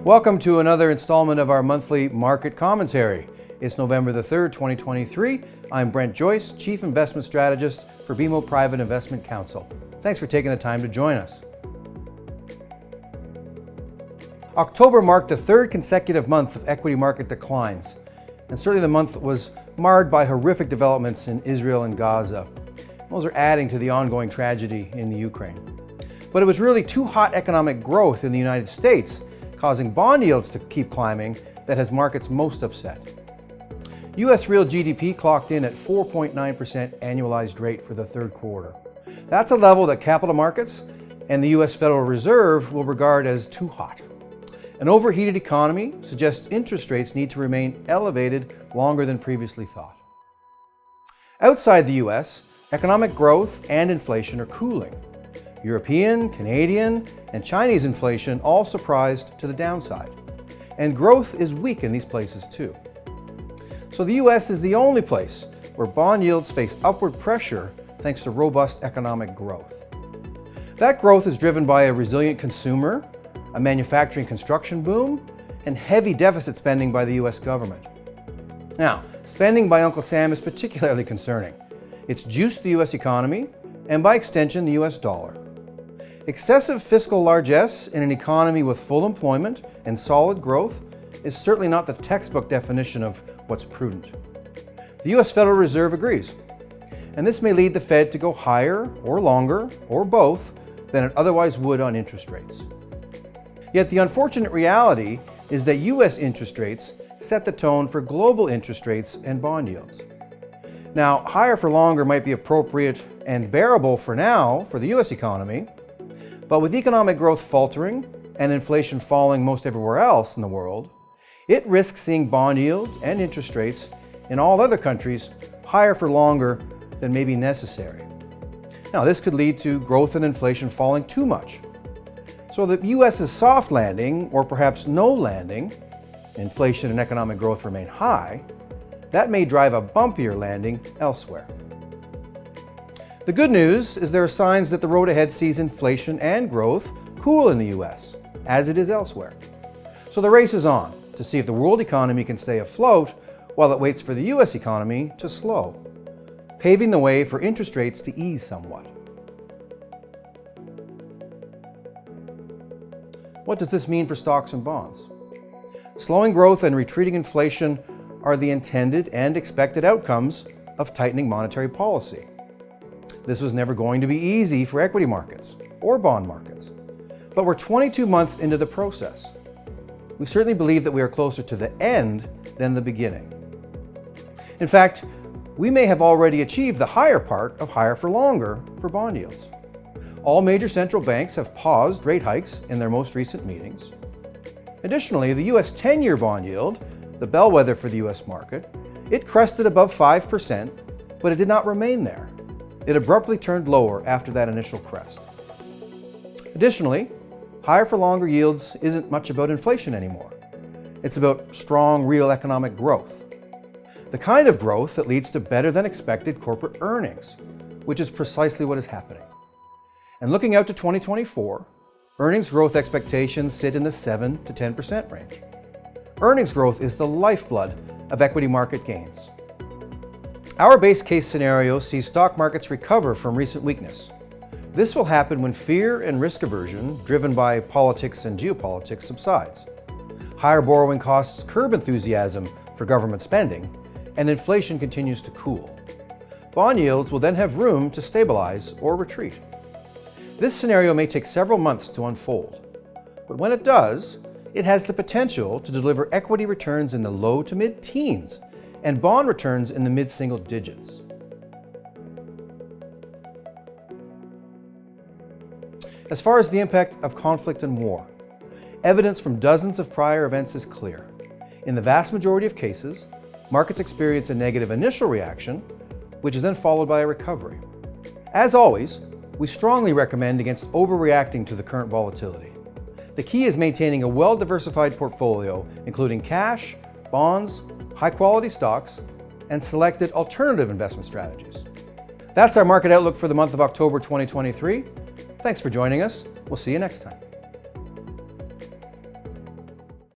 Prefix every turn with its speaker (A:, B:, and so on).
A: Welcome to another installment of our monthly market commentary. It's November the 3rd, 2023. I'm Brent Joyce, Chief Investment Strategist for BMO Private Investment Counsel. Thanks for taking the time to join us. October marked the third consecutive month of equity market declines, and certainly the month was marred by horrific developments in Israel and Gaza. Those are adding to the ongoing tragedy in the Ukraine. But it was really too hot economic growth in the United States, causing bond yields to keep climbing, that has markets most upset. U.S. real GDP clocked in at 4.9% annualized rate for the third quarter. That's a level that capital markets and the U.S. Federal Reserve will regard as too hot. An overheated economy suggests interest rates need to remain elevated longer than previously thought. Outside the U.S., economic growth and inflation are cooling. European, Canadian, and Chinese inflation all surprised to the downside. And growth is weak in these places too. So the U.S. is the only place where bond yields face upward pressure thanks to robust economic growth. That growth is driven by a resilient consumer, a manufacturing construction boom, and heavy deficit spending by the U.S. government. Now, spending by Uncle Sam is particularly concerning. It's juiced the U.S. economy, and by extension, the U.S. dollar. Excessive fiscal largesse in an economy with full employment and solid growth is certainly not the textbook definition of what's prudent. The U.S. Federal Reserve agrees, and this may lead the Fed to go higher or longer, or both, than it otherwise would on interest rates. Yet the unfortunate reality is that U.S. interest rates set the tone for global interest rates and bond yields. Now, higher for longer might be appropriate and bearable for now for the U.S. economy, but with economic growth faltering and inflation falling most everywhere else in the world, it risks seeing bond yields and interest rates in all other countries higher for longer than may be necessary. Now, this could lead to growth and inflation falling too much. So the U.S.'s soft landing, or perhaps no landing, inflation and economic growth remain high, that may drive a bumpier landing elsewhere. The good news is there are signs that the road ahead sees inflation and growth cool in the U.S., as it is elsewhere. So the race is on to see if the world economy can stay afloat while it waits for the U.S. economy to slow, paving the way for interest rates to ease somewhat. What does this mean for stocks and bonds? Slowing growth and retreating inflation are the intended and expected outcomes of tightening monetary policy. This was never going to be easy for equity markets or bond markets, but we're 22 months into the process. We certainly believe that we are closer to the end than the beginning. In fact, we may have already achieved the higher part of higher for longer for bond yields. All major central banks have paused rate hikes in their most recent meetings. Additionally, the U.S. 10-year bond yield, the bellwether for the U.S. market, it crested above 5%, but it did not remain there. It abruptly turned lower after that initial crest. Additionally, higher for longer yields isn't much about inflation anymore. It's about strong real economic growth. The kind of growth that leads to better than expected corporate earnings, which is precisely what is happening. And looking out to 2024, earnings growth expectations sit in the 7 to 10% range. Earnings growth is the lifeblood of equity market gains. Our base case scenario sees stock markets recover from recent weakness. This will happen when fear and risk aversion, driven by politics and geopolitics, subsides. Higher borrowing costs curb enthusiasm for government spending, and inflation continues to cool. Bond yields will then have room to stabilize or retreat. This scenario may take several months to unfold, but when it does, it has the potential to deliver equity returns in the low to mid-teens and bond returns in the mid-single digits. As far as the impact of conflict and war, evidence from dozens of prior events is clear. In the vast majority of cases, markets experience a negative initial reaction, which is then followed by a recovery. As always, we strongly recommend against overreacting to the current volatility. The key is maintaining a well-diversified portfolio, including cash, bonds, high-quality stocks, and selected alternative investment strategies. That's our market outlook for the month of October 2023. Thanks for joining us. We'll see you next time.